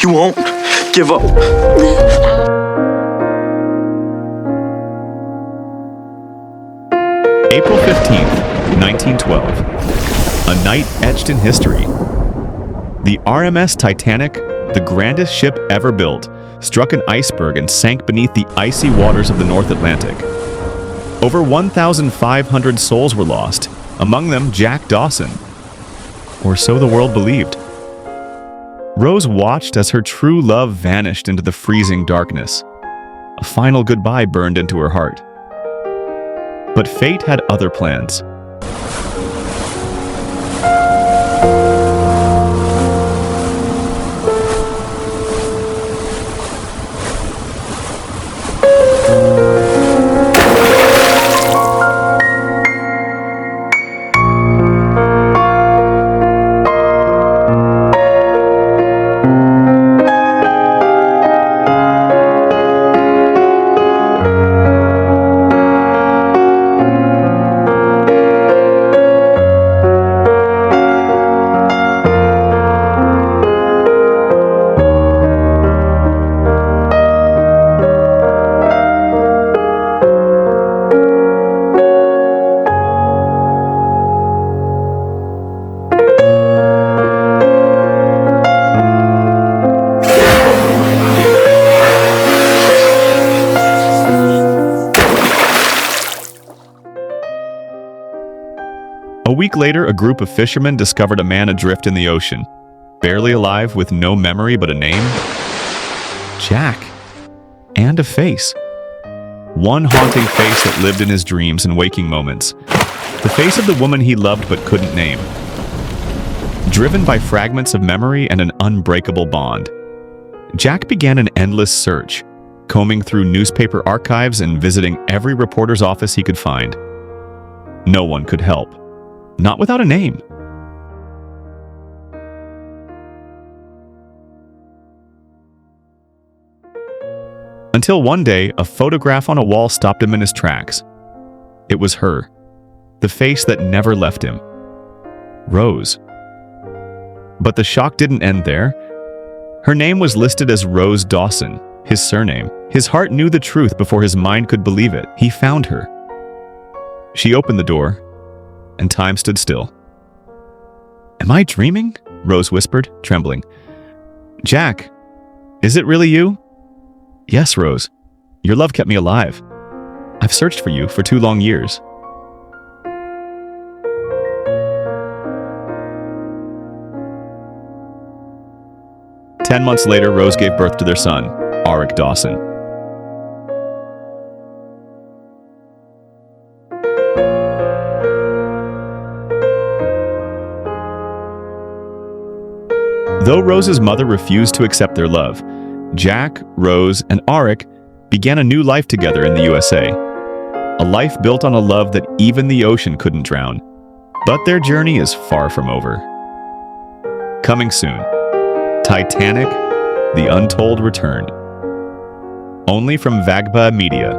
You won't give up. April 15th, 1912. A night etched in history. The RMS Titanic, the grandest ship ever built, struck an iceberg and sank beneath the icy waters of the North Atlantic. Over 1,500 souls were lost, among them Jack Dawson. Or so the world believed. Rose watched as her true love vanished into the freezing darkness. A final goodbye burned into her heart. But fate had other plans. A week later, a group of fishermen discovered a man adrift in the ocean, barely alive with no memory but a name. Jack. And a face. One haunting face that lived in his dreams and waking moments. The face of the woman he loved but couldn't name. Driven by fragments of memory and an unbreakable bond, Jack began an endless search, combing through newspaper archives and visiting every reporter's office he could find. No one could help. Not without a name. Until one day, a photograph on a wall stopped him in his tracks. It was her, the face that never left him. Rose. But the shock didn't end there. Her name was listed as Rose Dawson, his surname. His heart knew the truth before his mind could believe it. He found her. She opened the door, and time stood still. "Am I dreaming?" Rose whispered, trembling. "Jack, is it really you?" "Yes, Rose. Your love kept me alive. I've searched for you for 2 long years." Ten months later, Rose gave birth to their son, Auric Dawson. Though Rose's mother refused to accept their love, Jack, Rose, and Auric began a new life together in the USA. A life built on a love that even the ocean couldn't drown. But their journey is far from over. Coming soon, Titanic, The Untold Return. Only from VAGPE Media.